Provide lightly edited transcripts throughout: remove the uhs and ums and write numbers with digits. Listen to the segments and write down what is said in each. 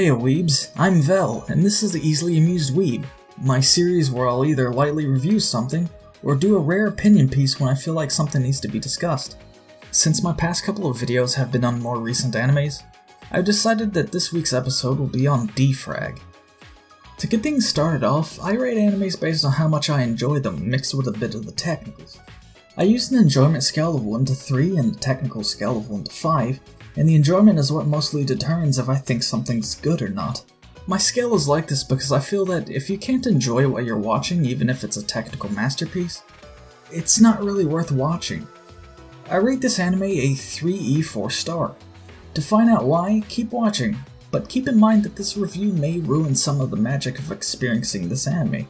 Hey weebs, I'm Vel, and this is the Easily Amused Weeb, my series where I'll either lightly review something, or do a rare opinion piece when I feel like something needs to be discussed. Since my past couple of videos have been on more recent animes, I've decided that this week's episode will be on D-Frag. To get things started off, I rate animes based on how much I enjoy them, mixed with a bit of the technicals. I use an enjoyment scale of 1 to 3 and a technical scale of 1 to 5, and the enjoyment is what mostly determines if I think something's good or not. My scale is like this because I feel that if you can't enjoy what you're watching, even if it's a technical masterpiece, it's not really worth watching. I rate this anime a 3E 4 star. To find out why, keep watching, but keep in mind that this review may ruin some of the magic of experiencing this anime.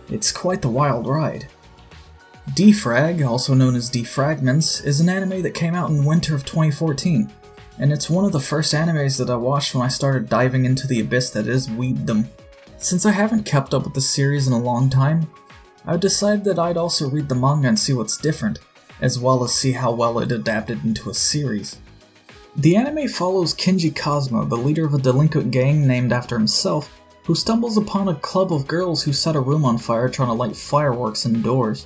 It's quite the wild ride. D-Frag, also known as D-Fragments, is an anime that came out in winter of 2014, and it's one of the first animes that I watched when I started diving into the abyss that is weebdom. Since I haven't kept up with the series in a long time, I decided that I'd also read the manga and see what's different, as well as see how well it adapted into a series. The anime follows Kinji Kazuma, the leader of a delinquent gang named after himself, who stumbles upon a club of girls who set a room on fire trying to light fireworks indoors.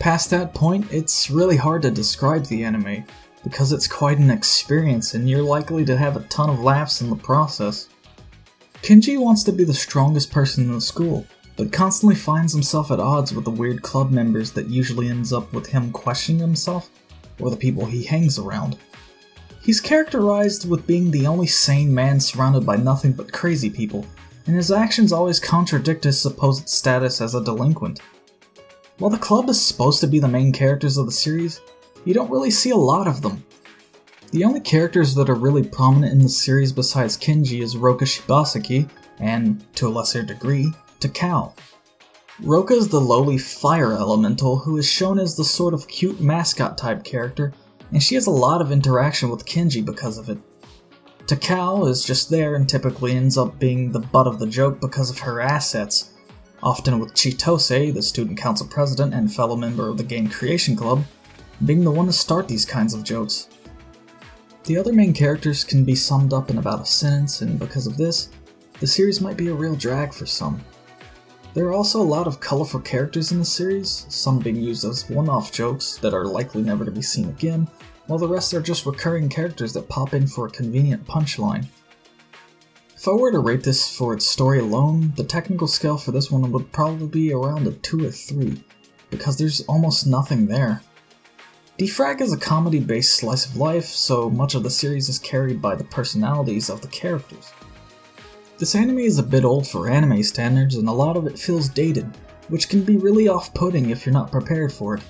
Past that point, it's really hard to describe the anime, because it's quite an experience and you're likely to have a ton of laughs in the process. Kinji wants to be the strongest person in the school, but constantly finds himself at odds with the weird club members that usually ends up with him questioning himself, or the people he hangs around. He's characterized with being the only sane man surrounded by nothing but crazy people, and his actions always contradict his supposed status as a delinquent. While the club is supposed to be the main characters of the series, you don't really see a lot of them. The only characters that are really prominent in the series besides Kinji is Roka Shibasaki, and, to a lesser degree, Takao. Roka is the lowly fire elemental who is shown as the sort of cute mascot type character, and she has a lot of interaction with Kinji because of it. Takao is just there and typically ends up being the butt of the joke because of her assets, often with Chitose, the student council president and fellow member of the game creation club, being the one to start these kinds of jokes. The other main characters can be summed up in about a sentence, and because of this, the series might be a real drag for some. There are also a lot of colorful characters in the series, some being used as one-off jokes that are likely never to be seen again, while the rest are just recurring characters that pop in for a convenient punchline. If I were to rate this for its story alone, the technical scale for this one would probably be around a 2 or 3, because there's almost nothing there. D-Frag is a comedy-based slice of life, so much of the series is carried by the personalities of the characters. This anime is a bit old for anime standards, and a lot of it feels dated, which can be really off-putting if you're not prepared for it.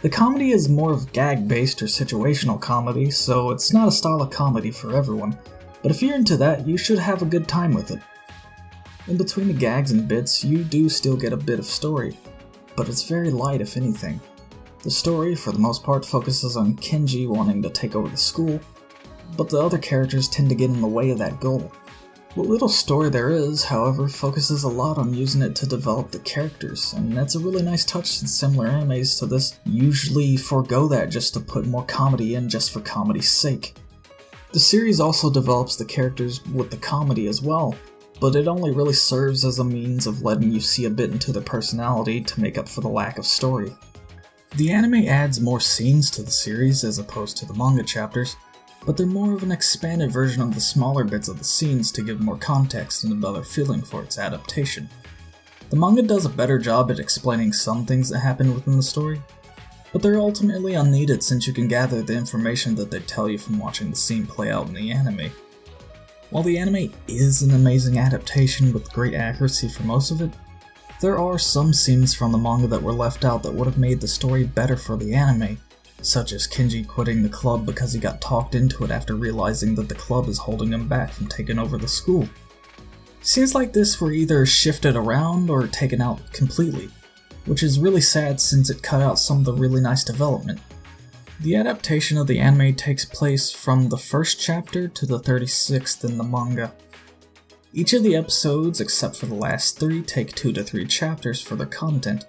The comedy is more of gag-based or situational comedy, so it's not a style of comedy for everyone, but if you're into that, you should have a good time with it. In between the gags and bits, you do still get a bit of story, but it's very light if anything. The story, for the most part, focuses on Kinji wanting to take over the school, but the other characters tend to get in the way of that goal. What little story there is, however, focuses a lot on using it to develop the characters, and that's a really nice touch in similar animes to this usually forego that just to put more comedy in just for comedy's sake. The series also develops the characters with the comedy as well, but it only really serves as a means of letting you see a bit into their personality to make up for the lack of story. The anime adds more scenes to the series as opposed to the manga chapters, but they're more of an expanded version of the smaller bits of the scenes to give more context and a better feeling for its adaptation. The manga does a better job at explaining some things that happen within the story, but they're ultimately unneeded since you can gather the information that they tell you from watching the scene play out in the anime. While the anime is an amazing adaptation with great accuracy for most of it, there are some scenes from the manga that were left out that would have made the story better for the anime, such as Kinji quitting the club because he got talked into it after realizing that the club is holding him back from taking over the school. Scenes like this were either shifted around or taken out completely, which is really sad since it cut out some of the really nice development. The adaptation of the anime takes place from the first chapter to the 36th in the manga. Each of the episodes, except for the last 3, take 2 to 3 chapters for their content.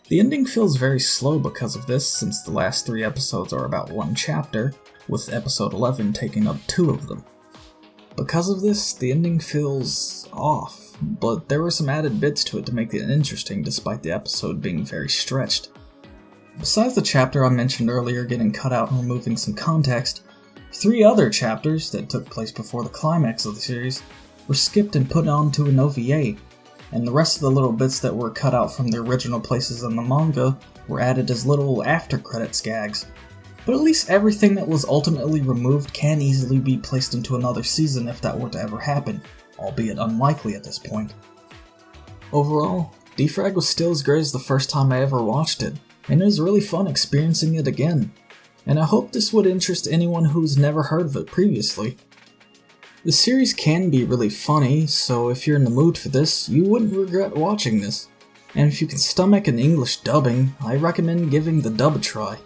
The ending feels very slow because of this, since the last 3 episodes are about 1 chapter, with episode 11 taking up 2 of them. Because of this, the ending feels off, but there were some added bits to it to make it interesting despite the episode being very stretched. Besides the chapter I mentioned earlier getting cut out and removing some context, 3 other chapters that took place before the climax of the series were skipped and put onto an OVA, and the rest of the little bits that were cut out from their original places in the manga were added as little after-credits gags. But at least everything that was ultimately removed can easily be placed into another season if that were to ever happen, albeit unlikely at this point. Overall, D-Frag was still as great as the first time I ever watched it, and it was really fun experiencing it again, and I hope this would interest anyone who's never heard of it previously. The series can be really funny, so if you're in the mood for this, you wouldn't regret watching this, and if you can stomach an English dubbing, I recommend giving the dub a try.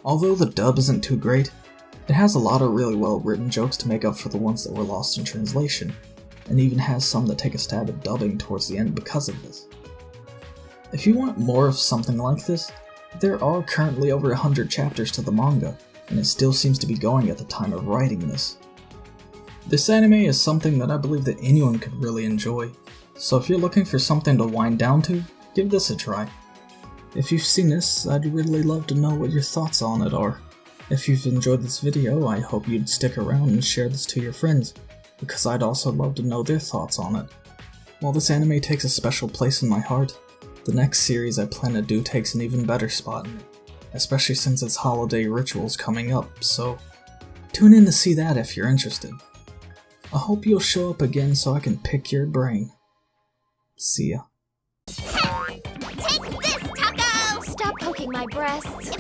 Although the dub isn't too great, it has a lot of really well written jokes to make up for the ones that were lost in translation, and even has some that take a stab at dubbing towards the end because of this. If you want more of something like this, there are currently over 100 chapters to the manga, and it still seems to be going at the time of writing this. This anime is something that I believe that anyone could really enjoy, so if you're looking for something to wind down to, give this a try. If you've seen this, I'd really love to know what your thoughts on it are. If you've enjoyed this video, I hope you'd stick around and share this to your friends, because I'd also love to know their thoughts on it. While this anime takes a special place in my heart, the next series I plan to do takes an even better spot in it, especially since its holiday ritual's coming up, so tune in to see that if you're interested. I hope you'll show up again so I can pick your brain. See ya. Take this, Taco! Stop poking my breasts.